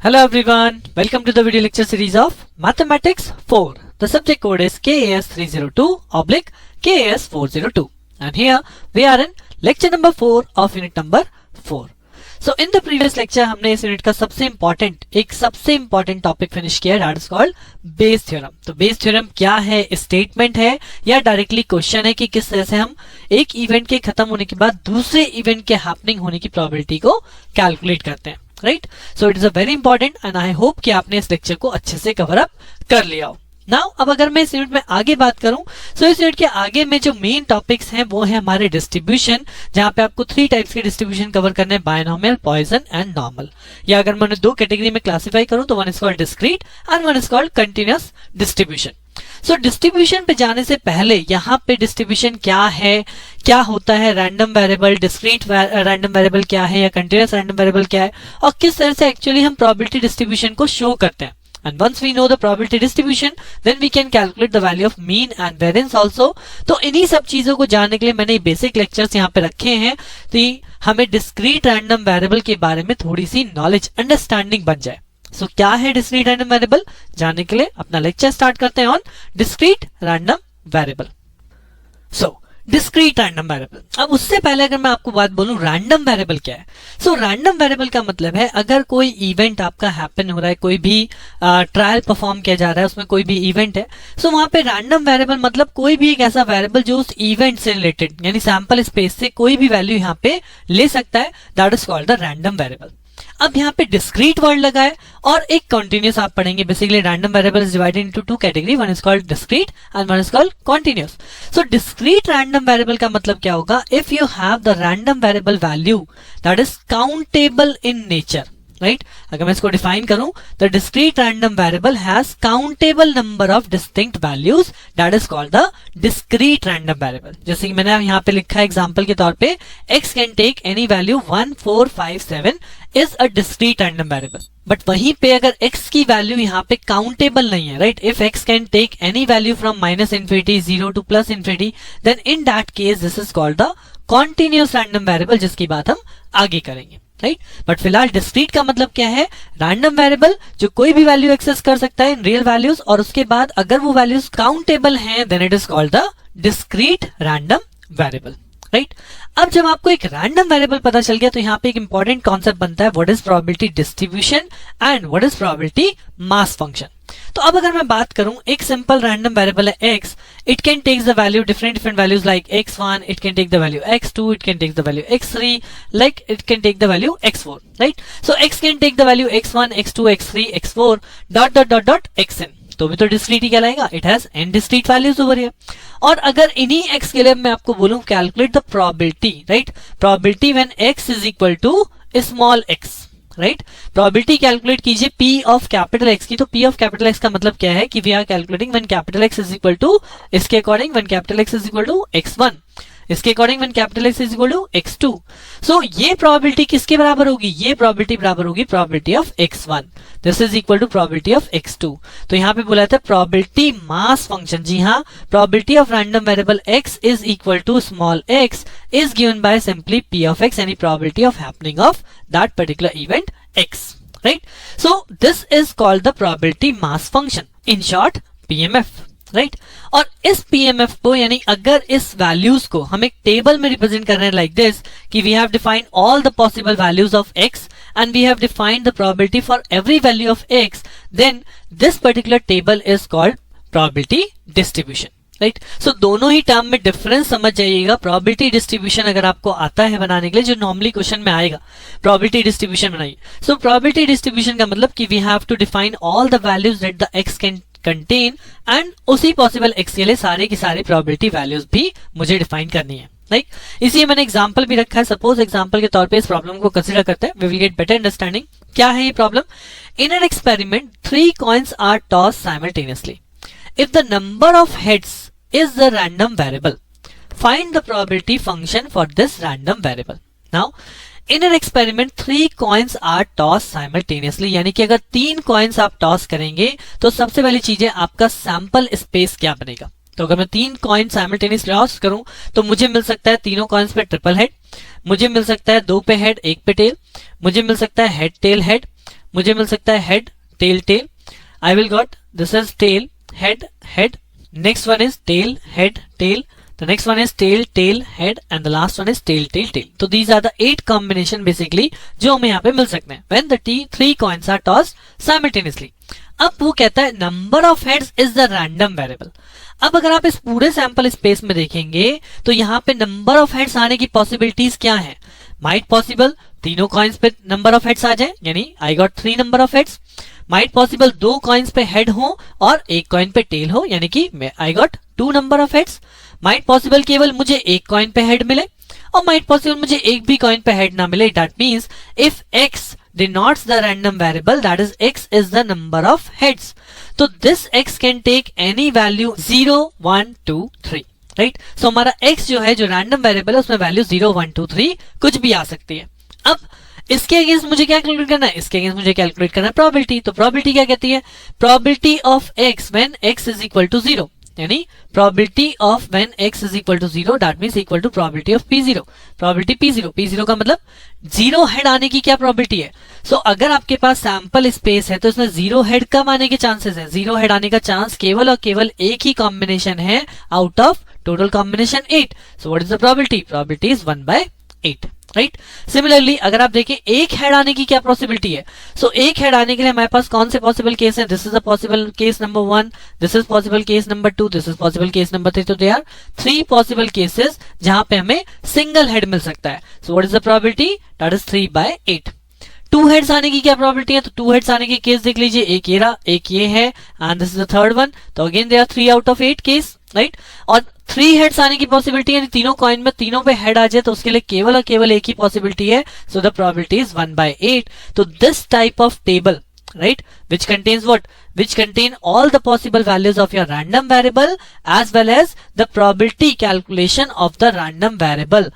Hello everyone, welcome to the video lecture series of Mathematics 4. The subject code is KAS302/KAS402 and here we are in lecture number 4 of unit number 4. So in the previous lecture हमने इस unit का सबसे important topic finish किया, that is called Bayes theorem. तो Bayes theorem क्या है, statement है या डायरेक्टली क्वेश्चन है कि किस तरह से हम एक इवेंट के खत्म होने के बाद दूसरे इवेंट के हैपनिंग होने की प्रोबेबिलिटी को कैलकुलेट करते हैं. Right, so it is a very important and I hope कि आपने इस लेक्चर को अच्छे से कवर अप कर लिया हो. नाउ अब अगर मैं इस यूनिट में आगे बात करूं, सो इस यूनिट के आगे में जो मेन टॉपिक्स हैं वो है हमारे डिस्ट्रीब्यूशन, जहां पे आपको 3 टाइप्स के डिस्ट्रीब्यूशन कवर करने हैं, बायनॉमियल, पॉइजन एंड नॉर्मल. या अगर मैं 2 कैटेगरी में क्लासिफाई करूं तो one is called discrete and one is called continuous distribution. So distribution पे जाने से पहले यहाँ पे डिस्ट्रीब्यूशन क्या है, क्या होता है, random variable, discrete random variable क्या है या कंटिन्यूअस रैंडम वेरिएबल क्या है और किस तरह से एक्चुअली हम प्रोबेबिलिटी डिस्ट्रीब्यूशन को शो करते हैं. And once we know the probability distribution, then we can calculate the value of mean and variance also. तो इन्हीं सब चीजों को जानने के लिए मैंने बेसिक लेक्चर्स यहाँ पे रखे हैं, तो हमें डिस्क्रीट रैंडम वेरिएबल के बारे में थोड़ी सी नॉलेज, अंडरस्टैंडिंग बन जाए. सो क्या है डिस्क्रीट रैंडम वेरिएबल, जानने के लिए अपना लेक्चर स्टार्ट करते हैं on discrete random variable. So discrete random variable. अब उससे पहले अगर मैं आपको बात बोलूं रैंडम वेरिएबल क्या है, सो रैंडम वेरिएबल का मतलब है अगर कोई इवेंट आपका हैपन हो रहा है, कोई भी ट्रायल परफॉर्म किया जा रहा है, उसमें कोई भी इवेंट है, सो वहां पे रैंडम वेरिएबल मतलब कोई भी एक ऐसा वेरिएबल जो उस इवेंट से रिलेटेड यानी सैंपल स्पेस से कोई भी वैल्यू यहाँ पे ले सकता है, that is called the random variable. अब यहाँ पे डिस्क्रीट वर्ड लगा है और एक कंटिन्यूअस आप पढ़ेंगे. Basically random variable is divided into 2 category, one is called discrete and one is called continuous. So discrete random variable का मतलब क्या होगा, if you have the random variable value that is countable in nature. Right, अगर मैं इसको define करूं, the discrete random variable has countable number of distinct values, that is called the discrete random variable. जैसे कि मैंने यहाँ पे लिखा है एग्जांपल के तौर पे, x can take any value 1 4 5 7 is a discrete random variable. But वहीं पे अगर x की वैल्यू यहाँ पे काउंटेबल नहीं है, right, if x can take any value from -infinity 0 to +infinity, then in that case this is called the continuous random variable, जिसकी बात हम आगे करेंगे. राइट, बट फिलहाल डिस्क्रीट का मतलब क्या है, रैंडम वेरिएबल जो कोई भी वैल्यू एक्सेस कर सकता है इन रियल वैल्यूज और उसके बाद अगर वो वैल्यूज काउंटेबल हैं, then it is called the discrete random variable. Right, अब जब आपको एक रैंडम वेरिएबल पता चल गया तो यहाँ पे एक इंपॉर्टेंट कॉन्सेप्ट बनता है, what is probability distribution and what is probability mass function. तो अब अगर मैं बात करूं, एक सिंपल रैंडम वेरिएबल है x, it can take the value different values like x1, it can take the value x2, it can take the value x3, like it can take the value x4. Right, so x can take the value x1, x2, x3, x4 dot dot dot dot xn, तो भी तो discrete ही कहलाएगा, it has n discrete values over here. और अगर इन्हीं x के लिए मैं आपको बोलूं calculate the probability, right, probability when x is equal to small x, right, probability calculate कीजिए p ऑफ कैपिटल x की. तो p ऑफ कैपिटल x का मतलब क्या है कि we are calculating when capital x is equal to, इसके according when capital x is equal to x1, इसके according when capital x is equal to x2. So ये प्रोबेबिलिटी किसके बराबर होगी, ये प्रोबेबिलिटी बराबर होगी probability of x1, this is equal to probability of x2. तो यहाँ पे बोला था प्रोबेबिलिटी मास फंक्शन. जी हाँ, probability of random variable x is equal to small x is given by simply p of x, यानी probability of happening of that particular event x. Right, so this is called the probability mass function, in short PMF. Right, और इस PMF को यानी अगर इस values को हम एक टेबल में रिप्रेजेंट कर रहे हैं लाइक दिस, कि we have defined all the possible values of x and we have defined the probability for every value of x, then this particular table is called probability distribution. Right, so दोनों ही term में difference समझ जाइएगा. Probability distribution अगर आपको आता है बनाने के लिए, जो नॉर्मली क्वेश्चन में आएगा, प्रोबेबिलिटी डिस्ट्रीब्यूशन बनाइए. सो प्रोबेबिलिटी डिस्ट्रीब्यूशन का मतलब कि we have to define all the values that the x can contain and उसी पॉसिबल x के लिए सारे की सारी प्रोबेबिलिटी वैल्यूज भी मुझे डिफाइन करनी है. राइट, इसलिए मैंने एग्जांपल भी रखा है. सपोज एग्जांपल के तौर पे इस प्रॉब्लम को कंसीडर करते हैं, we will get better understanding. क्या है ये problem, in an experiment 3 coins are toss simultaneously, if the number of heads is the random variable, find the probability function for this random variable. Now in an experiment 3 coins are tossed simultaneously, यानी कि अगर 3 coins आप toss करेंगे तो सबसे पहली चीज है आपका सैंपल स्पेस क्या बनेगा. तो अगर मैं 3 कॉइन साइमल्टेनियसली टॉस करूं तो मुझे मिल सकता है तीनों कॉइन्स पे ट्रिपल हेड, मुझे मिल सकता है 2 पे हेड 1 पे टेल, मुझे मिल सकता है हेड टेल हेड, मुझे मिल सकता है head tail tail. I will got this is tail head head. Next one is tail head tail. The next one is tail, tail, head and the last one is tail, tail, tail. So these are the 8 combination basically जो हमें यहाँ पे मिल सकते हैं when the three coins are tossed simultaneously. अब वो कहता है number of heads is the random variable. अब अगर आप इस पूरे सैंपल स्पेस में देखेंगे तो यहाँ पे नंबर ऑफ हेड्स आने की पॉसिबिलिटीज क्या है. माइट पॉसिबल तीनों कॉइन्स पे नंबर ऑफ हेड्स आ जाए यानी I got 3 number of heads. Might possible 2 coins पे हेड हो और 1 कॉइन पे टेल हो यानी कि I got 2 number of heads. Might possible केवल मुझे 1 कॉइन पे हेड मिले और माइट पॉसिबल मुझे एक भी कॉइन पे हेड ना मिले. That means if x denotes the random variable, that is x is the number of heads. तो this x can take any value 0, 1, 2, 3, right? So हमारा x जो है जो random variable है उसमें वैल्यू 0, 1, 2, 3 कुछ भी आ सकती है. अब इसके अगेंस्ट मुझे क्या कैलकुलेट करना है. इसके अगेंस्ट मुझे कैलकुलेट करना है प्रोबेबिलिटी. तो प्रोबेबिलिटी क्या कहती है. Probability of x when x is equal to 0 यानी probability of when x is equal to 0 that means equal to probability of p0. probability p0 का मतलब 0 हेड आने की क्या probability है. सो अगर आपके पास सैंपल स्पेस है तो इसमें 0 हेड कम आने के चांसेस है. 0 हेड आने का चांस केवल और केवल एक ही कॉम्बिनेशन है out of total combination 8. So what is the probability. probability is 1/8. Right. Similarly अगर आप देखें एक हेड आने की क्या पॉसिबिलिटी है. सो एक हेड आने के लिए हमारे पास कौन से पॉसिबल केस है. This is a possible case number 1, this is possible case number 2, this is possible case number 3. तो दे आर 3 पॉसिबल केसेस जहां पे हमें सिंगल हेड मिल सकता है. सो what is the probability. That is 3/8. 2 heads आने की क्या प्रोबेबिलिटी है. तो 2 हेड्स आने के केस देख लीजिए. एक ये रहा, एक ये है and this is the third one. तो again they are 3 out of 8 case. Right. और 3 हेड्स आने की पॉसिबिलिटी है. तीनों कॉइन में तीनों पे हेड आ जाए तो उसके लिए केवल और केवल एक ही पॉसिबिलिटी है. So the probability is 1/8. तो this type of table, right, which contains what, which contain all the possible values of your random variable as well as the probability calculation of the random variable.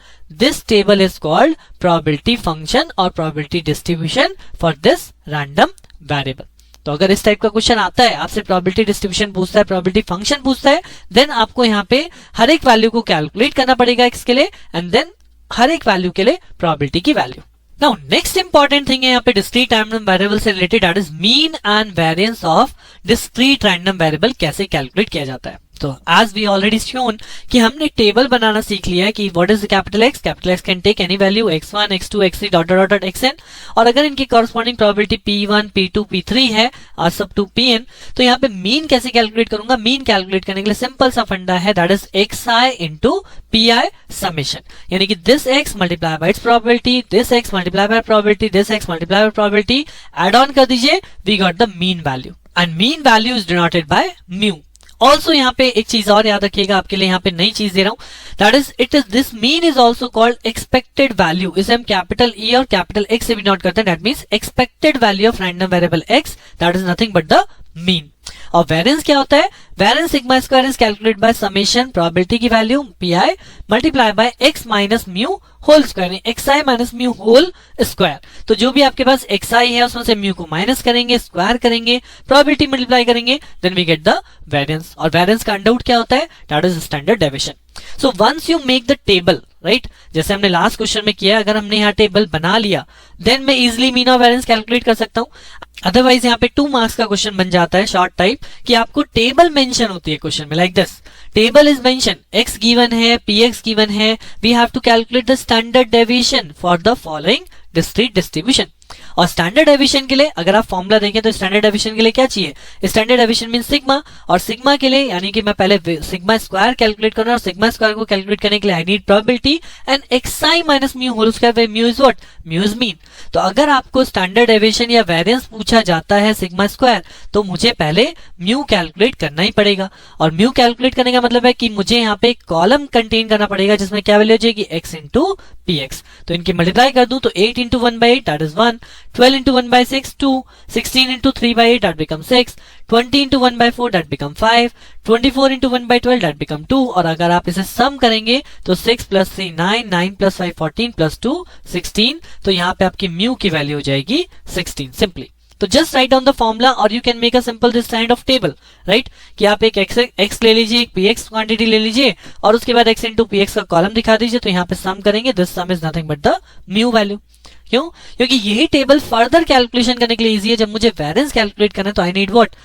This table is called probability function or probability distribution for this random variable. तो अगर इस type का question आता है, आपसे probability distribution पूछता है, probability function पूछता है, देन आपको यहाँ पे हर एक वैल्यू को कैलकुलेट करना पड़ेगा x के लिए एंड देन हर एक वैल्यू के लिए प्रोबेबिलिटी की value. Now next important thing है यहाँ पे डिस्क्रीट रैंडम वेरिएबल से related, that is mean and variance of discrete random variable कैसे कैलकुलेट किया जाता है. तो एज वी ऑलरेडी शोन कि हमने टेबल बनाना सीख लिया है कि what is capital X can take any value x1 x2 x3 dot dot dot xn और अगर इनकी corresponding probability p1 p2 p3 है और सब टू pn. तो यहाँ पे मीन कैसे कैलकुलेट करूंगा. मीन कैलकुलेट करने के लिए सिंपल सा फंडा है, that is xi into pi summation. यानी कि this x multiply by its probability, this x multiply by probability, this x multiply by probability, add on कर दीजिए, we got the mean value and mean value is denoted by mu. Also यहाँ पे एक चीज और याद रखिएगा, आपके लिए यहाँ पे नई चीज दे रहा हूं, that is it is this mean is also called expected value. इसे हम कैपिटल E और कैपिटल X से भी नोट करते हैं. That means expected value of random variable X, that is nothing but the mean. और वेरिएंस क्या होता है. Variance sigma square is calculate by summation probability की value pi multiply by x minus mu whole square, xi minus mu whole square. तो जो भी आपके पास xi है उसमें से म्यू को माइनस करेंगे, स्क्वायर करेंगे, प्रोबेबिलिटी मल्टीप्लाई करेंगे, then we get the variance. और वेरिएंस का अंडर रूट क्या होता है, that is standard deviation. So once you make the table, right, जैसे हमने लास्ट क्वेश्चन में किया, अगर हमने यहाँ टेबल बना लिया देन मैं इजिली मीन और वेरिएंस कैलकुलेट कर सकता हूँ. अदरवाइज यहाँ पे 2 मार्क्स का क्वेश्चन बन जाता है शॉर्ट टाइप कि आपको टेबल मेंशन होती है क्वेश्चन में like this. Table is mention, x given है, px गिवन है, we have to calculate the standard deviation for the following discrete distribution. और स्टैंडर्ड डेविएशन के लिए अगर आप फॉर्मूला देखें तो स्टैंडर्ड डेविएशन के लिए क्या चाहिए. स्टैंडर्ड डेविएशन मीन सिग्मा, और सिग्मा के लिए यानी कि मैं पहले सिग्मा स्क्वायर कैलकुलेट करूँ और सिग्मा स्क्वायर को कैलकुलेट करने के लिए I need probability and xi minus mu whole square by mu is what, mu is mean. तो अगर आपको स्टैंडर्ड डेविएशन या वेरिएंस पूछा जाता है सिग्मा स्क्वायर तो मुझे पहले म्यू कैलकुलेट करना ही पड़ेगा. और म्यू कैलकुलेट करने का मतलब है कि मुझे यहाँ पे एक कॉलम कंटेन करना पड़ेगा जिसमें क्या वैल्यू हो जाएगी, x इंटू px. तो इनकी मल्टीप्लाई कर दूं तो 8 into 1/8 that is 1, 12 into 1/6 2, 16 into 3/8 that become 6, 20 into 1/4 that become 5, 24 into 1/12 that become 2. और अगर आप इसे सम करेंगे तो 6 plus 3 9, 9 plus 5 14 plus 2 16. तो यहाँ पे आपकी म्यू की वैल्यू हो जाएगी 16 सिंपली. तो just write down the formula और you can make a simple this kind of table, right, कि आप एक x ले लीजिए, एक px क्वांटिटी ले लीजिए और उसके बाद x इंटू px का कॉलम दिखा दीजिए. तो यहाँ पे सम करेंगे, this some is nothing but the mu value. क्यों? क्योंकि यही टेबल फर्दर कैलकुलेशन करने के लिए इजी है। जब मुझे वेरिएंस कैलकुलेट करना है तो I need what,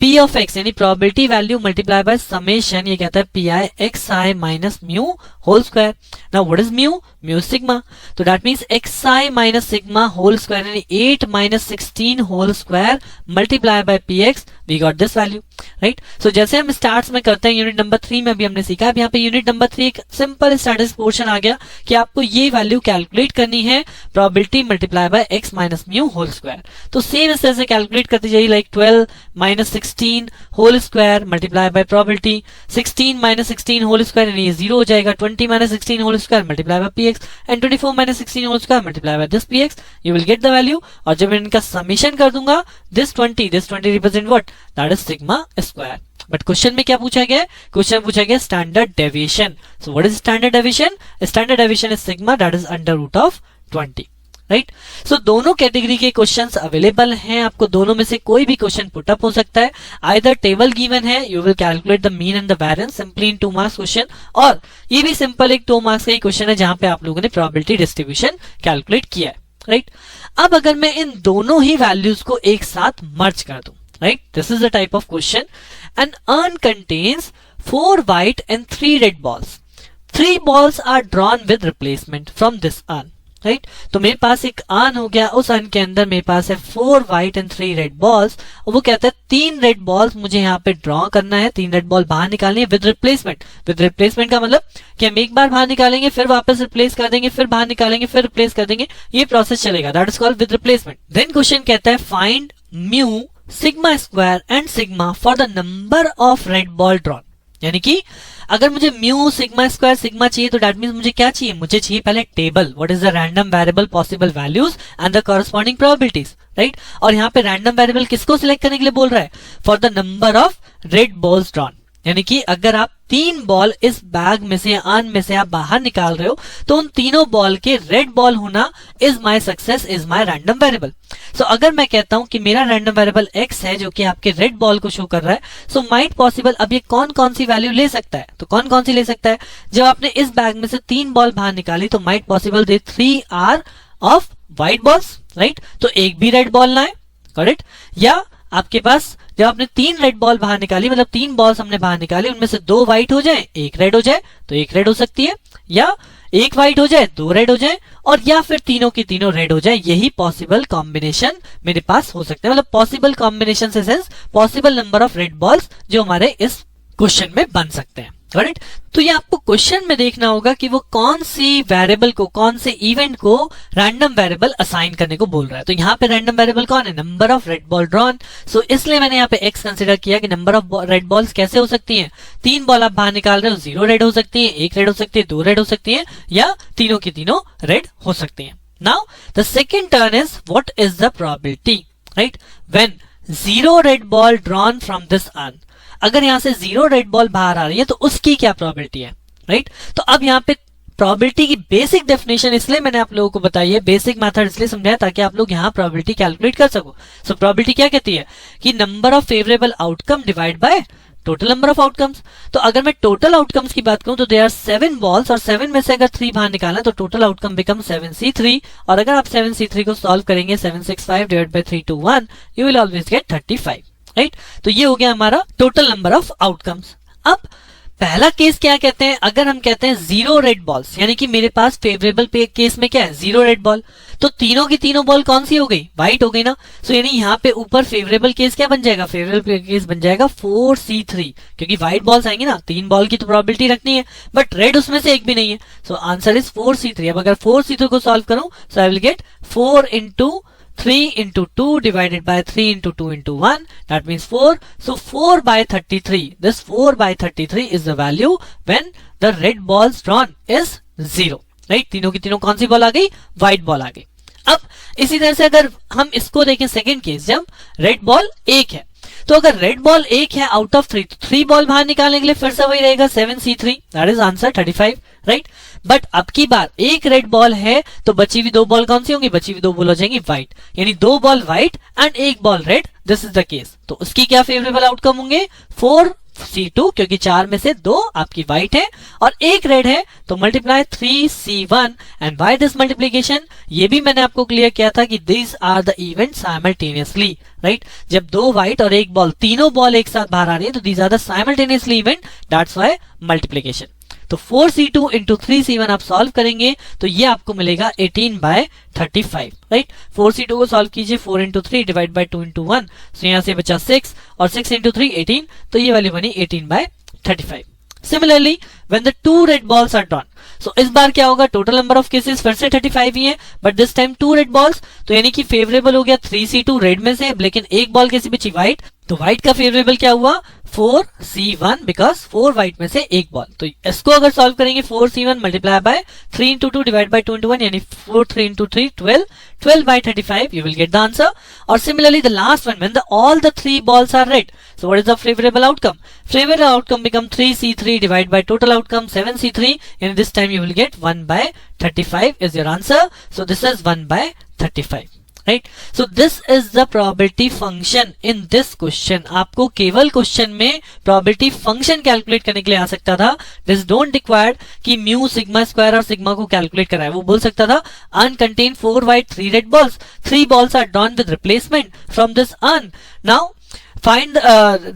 P of x यानी probability value multiply by summation, ये कहता है PI xi minus mu whole square. Now what is mu? Mu sigma, तो that means xi minus sigma whole square यानी 8 minus 16 whole square multiply by px, we got this value, right. So जैसे हम starts में करते हैं unit number 3 में भी हमने सीखा, अब यहाँ पे यूनिट नंबर 3 एक सिंपल स्टैटिस्टिक्स पोर्शन आ गया कि आपको ये वैल्यू कैलकुलेट करनी है, probability multiply by x minus mu whole square. तो सेम इस तरह से कैलकुलेट करते जाइए, like 12 minus 16 whole square multiply by probability, 16 minus 16 whole square यानी ये 0 हो जाएगा, 20 minus 16 whole square multiply by px and 24 minus 16 whole square multiply by this px, you will get the value. और जब मैं इनका समेशन कर दूंगा, this 20 represent what, that is sigma square. But question में क्या पूछा गया है? क्वेश्चन पूछा गया standard deviation. So what is standard deviation? Standard deviation is sigma, that is under root of 20, right. So दोनों कैटेगरी के क्वेश्चंस अवेलेबल हैं, आपको दोनों में से कोई भी क्वेश्चन पुटअप हो सकता है। आइदर टेबल गिवन है, you will calculate the mean and the variance simply in 2 marks question, और ये भी सिंपल एक 2 मार्क्स का ही क्वेश्चन है जहां पे आप लोगों ने प्रोबेबिलिटी डिस्ट्रीब्यूशन कैलकुलेट किया है, राइट। अब अगर मैं इन दोनों ही वैल्यूज को एक साथ मर्ज कर दूं, right, this is the type of question. An urn contains 4 white and 3 red balls. 3 balls are drawn with replacement from this urn, right? तो मेरे पास एक urn हो गया, उस urn के अंदर मेरे पास है 4 white and 3 red balls, और वो कहता है 3 red balls मुझे यहाँ पे ड्रॉ करना है, 3 red ball बाहर निकालनी है with replacement. With replacement का मतलब कि हम एक बार बाहर निकालेंगे, फिर वापस रिप्लेस कर देंगे, फिर बाहर निकालेंगे, फिर रिप्लेस कर देंगे, ये प्रोसेस चलेगा, that is called with replacement. Then question कहता है find mu sigma square and sigma for the number of red ball drawn. यानी कि अगर मुझे म्यू सिग्मा स्क्वायर सिग्मा चाहिए तो दैट मींस मुझे क्या चाहिए? मुझे चाहिए पहले table, what is the random variable possible values and the corresponding probabilities, right. और यहाँ पे रैंडम वेरिएबल किसको सिलेक्ट करने के लिए बोल रहा है? For the number of red balls drawn. यानी कि अगर आप 3 बॉल इस बैग में से, अर्न में से आप बाहर निकाल रहे हो, तो उन तीनों बॉल के रेड बॉल होना is my success, is my random variable. So अगर मैं कहता हूं कि मेरा रैंडम वेरिएबल x है जो कि आपके रेड बॉल को शो कर रहा है, सो माइट पॉसिबल, अब ये कौन कौन सी वैल्यू ले सकता है? तो कौन कौन सी ले सकता है? जब आपने इस बैग में से 3 बॉल बाहर निकाली तो might possible they 3 are of white balls, right. तो एक भी रेड बॉल ना है, करेक्ट। या आपके पास जब आपने 3 रेड बॉल बाहर निकाली, मतलब 3 बॉल्स हमने बाहर निकाली, उनमें से 2 व्हाइट हो जाए, 1 रेड हो जाए, तो 1 रेड हो सकती है, या 1 व्हाइट हो जाए, 2 रेड हो जाए, और या फिर तीनों की तीनों रेड हो जाए। यही पॉसिबल कॉम्बिनेशन मेरे पास हो सकते हैं, मतलब पॉसिबल कॉम्बिनेशन से sense possible number of red balls जो हमारे इस क्वेश्चन में बन सकते हैं, राइट। तो ये आपको क्वेश्चन में देखना होगा कि वो कौन सी वेरिएबल को, कौन से इवेंट को रैंडम वेरिएबल असाइन करने को बोल रहा है। तो यहाँ पे रैंडम वेरिएबल कौन है? Number of red ball drawn. So इसलिए मैंने यहाँ पे x कंसीडर किया कि नंबर ऑफ रेड बॉल्स कैसे हो सकती हैं? 3 बॉल आप बाहर निकाल रहे हो, 0 रेड हो सकती है, 1 रेड हो सकती है, 2 रेड हो सकती है, या तीनों की तीनों रेड हो सकती है। Now the second turn is what is the probability, right, when 0 red ball drawn from this earn. अगर यहां से 0 रेड बॉल बाहर आ रही है तो उसकी क्या प्रोबेबिलिटी है, राइट। तो अब यहाँ पे प्रोबेबिलिटी की बेसिक डेफिनेशन इसलिए मैंने आप लोगों को बताई है, बेसिक मेथड इसलिए समझाया ताकि आप लोग यहाँ प्रोबेबिलिटी कैलकुलेट कर सको। सो प्रोबेबिलिटी क्या कहती है कि number of favourable outcome divide by total number of outcomes. तो अगर मैं टोटल आउटकम्स की बात करूं तो देयर आर 7 बॉल्स, और 7 में से अगर 3 बाहर निकालना तो टोटल आउटकम बिकम 7c3, और अगर आप 7c3 को सॉल्व करेंगे 765 divide by 321, you will always get 35, right. तो ये हो गया हमारा टोटल नंबर ऑफ आउटकम्स। अब पहला केस क्या कहते हैं? अगर हम कहते हैं 0 रेड बॉल्स, यानी कि मेरे पास फेवरेबल केस में क्या है? 0 रेड बॉल, तो तीनों की तीनों बॉल कौन सी हो गई? व्हाइट हो गई ना। सो यानी यहाँ पे ऊपर फेवरेबल केस क्या बन जाएगा? फेवरेबल केस बन जाएगा 4c3, क्योंकि व्हाइट बॉल्स आएंगे ना, 3 बॉल की तो प्रोबेबिलिटी रखनी है, बट रेड उसमें से एक भी नहीं है। So answer is 4c3। अब अगर 4c3 को सॉल्व करूं सो I will get 4 into 3 into 2 divided by 3 into 2 into 1, that means 4. So 4 by 33. This 4 by 33 is the value when the red balls drawn is 0. Right? तीनों की तीनों कौन सी ball आ गई? White ball आ गई। अब इसी तरह से अगर हम इसको देखें सेकेंड केस, जब रेड बॉल 1 है, तो अगर रेड बॉल 1 है आउट ऑफ 3, तो 3 बॉल बाहर निकालने के लिए फिर से वही रहेगा 7c3, that is answer 35, right. But अब की बार 1 रेड बॉल है तो बची हुई 2 बॉल कौन सी होंगी? बची हुई 2 बॉल हो जाएंगी व्हाइट, यानी 2 ball white and 1 ball red, this is the case. तो उसकी क्या फेवरेबल आउटकम होंगे? 4 C2 क्योंकि 4 में से 2 आपकी व्हाइट है और एक रेड है, तो multiply 3C1 and why this multiplication, ये भी मैंने आपको क्लियर किया था कि this are the event simultaneously, right. जब 2 व्हाइट और एक बॉल, तीनों बॉल एक साथ बाहर आ रही है तो these are the simultaneously event, that's why multiplication. तो 4C2 इंटू 3C1 आप सॉल्व करेंगे तो ये आपको मिलेगा 18/35, राइट। 4C2 को सॉल्व कीजिए, 4 इंटू 3 डिवाइड बाई 2 इंटू 1, सो यहाँ से बचा 6 और 6 इंटू 3 18, तो ये वाली बनी 18/35। Similarly, when the 2 red balls are drawn, so इस बार क्या होगा, टोटल नंबर ऑफ केसेस फिर से 35 ही है, but this time 2 red balls, तो यानी कि फेवरेबल हो गया 3C2 रेड में से, लेकिन एक बॉल कैसी बची, व्हाइट, तो व्हाइट का फेवरेबल क्या हुआ 4C1 बिकॉज 4 व्हाइट में से एक बॉल। तो इसको अगर सॉल्व करेंगे 4C1 multiply by 3 into 2 divide by 2 into 1, यानी 4 3 into 3 12, 12/35, you will get the answer. Or similarly the last one, when all the 3 balls are red, so what is the favorable outcome? Favorable outcome become 3C3 divided by total outcome 7C3, and this time you will get 1/35 is your answer. So this is 1/35. Right? So this is the probability function in this question. आपको केवल question में probability function calculate करने के लिए आ सकता था. This don't require कि mu sigma square और सिग्मा को कैलकुलेट कराए. वो बोल सकता था uncontained 4 white 3 red balls. 3 balls are drawn with replacement from this un. Now find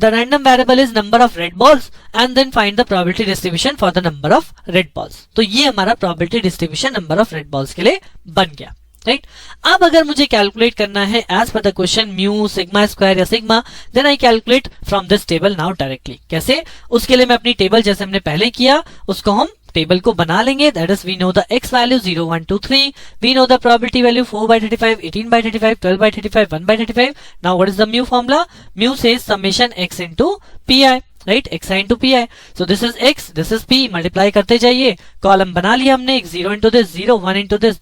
the random variable is number of red balls and then find the probability distribution for the number of red balls. तो ये हमारा probability distribution number of red balls के लिए बन गया. Right अब अगर मुझे कैलकुलेट करना है एज पर the question mu sigma square या sigma, then I calculate from this table now directly. कैसे? उसके लिए मैं अपनी टेबल जैसे हमने पहले किया उसको हम टेबल को बना लेंगे. That is we know the x value 0 1 2 3, we know the probability value 4/35, 18/35, 12/35, 1/35. Now what is the mu formula? Mu से summation x into pi, right, xi into pi. So this is x, this is p, multiply करते जाइए. Column बना लिया हमने, 0 into this 0, 1 into this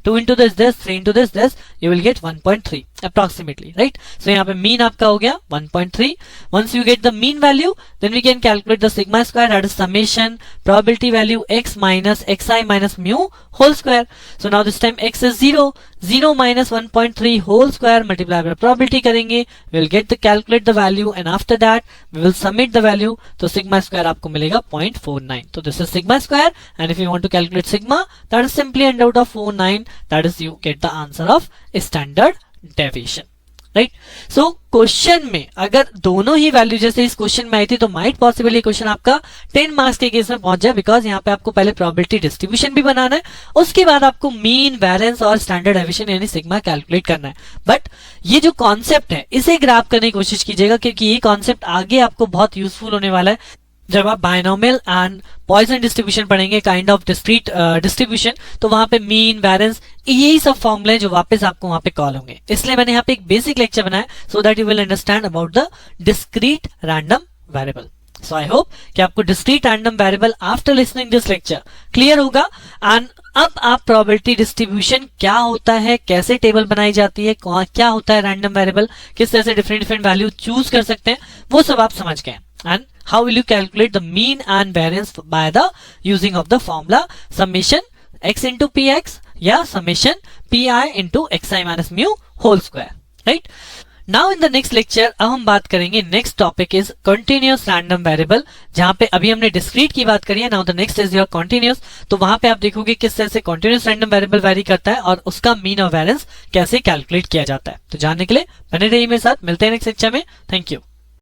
2 into this 3 into this you will get 1.3 approximately, right? So यहाँ पे mean आपका हो गया 1.3. Once you get the mean value, then we can calculate the sigma square, that is summation probability value x minus xi minus mu whole square. So now this time x is 0, 0 minus 1.3 whole square multiplied by probability करेंगे, we will get the calculate the value and after that we will submit the value. तो sigma square आपको मिलेगा 0.49. तो this is sigma square and if you want to calculate sigma, that is simply under root of 49, that is you get the answer of standard deviation. Right so question में अगर दोनों ही value जैसे इस question में आई थी तो might possible ये question आपका 10 मार्क्स के केस में पहुंच जाए, बिकॉज यहाँ पे आपको पहले प्रोबेबिलिटी डिस्ट्रीब्यूशन भी बनाना है, उसके बाद आपको मीन वेरिएंस और स्टैंडर्ड डेविएशन यानी सिग्मा कैलकुलेट करना है. बट ये जो कॉन्सेप्ट है इसे ग्रैब करने की कोशिश कीजिएगा, क्योंकि ये कॉन्सेप्ट आगे आपको बहुत यूजफुल होने वाला है जब आप बायनोमियल एंड पॉइसन डिस्ट्रीब्यूशन पढ़ेंगे, काइंड ऑफ डिस्क्रीट डिस्ट्रीब्यूशन. तो वहां पे मीन वेरिएंस यही सब फॉर्मूले जो वापस आपको वहां पे कॉल होंगे. इसलिए मैंने यहाँ पे एक बेसिक लेक्चर बनाया so that you will understand about the discrete random variable. So I hope कि आपको discrete random variable after listening this lecture clear होगा. एंड अब आप प्रोबेबिलिटी डिस्ट्रीब्यूशन क्या होता है, कैसे टेबल बनाई जाती है, क्या होता है रैंडम वेरिएबल, किस तरह से डिफरेंट वैल्यू चूज कर सकते हैं, वो सब आप समझ गए. And how will you calculate the mean and variance by the using of the formula summation x into px या summation pi into xi minus mu whole square, right? Now in the next lecture अब हम बात करेंगे, next topic is continuous random variable, जहाँ पे अभी हमने discrete की बात करी है. Now the next is your continuous. तो वहां पे आप देखोगे किस तरह से continuous random variable वैरी करता है और उसका mean और variance कैसे कैलकुलेट किया जाता है. तो जानने के लिए बने रहिए मेरे साथ, मिलते हैं नेक्स्ट लेक्चर में. Thank you.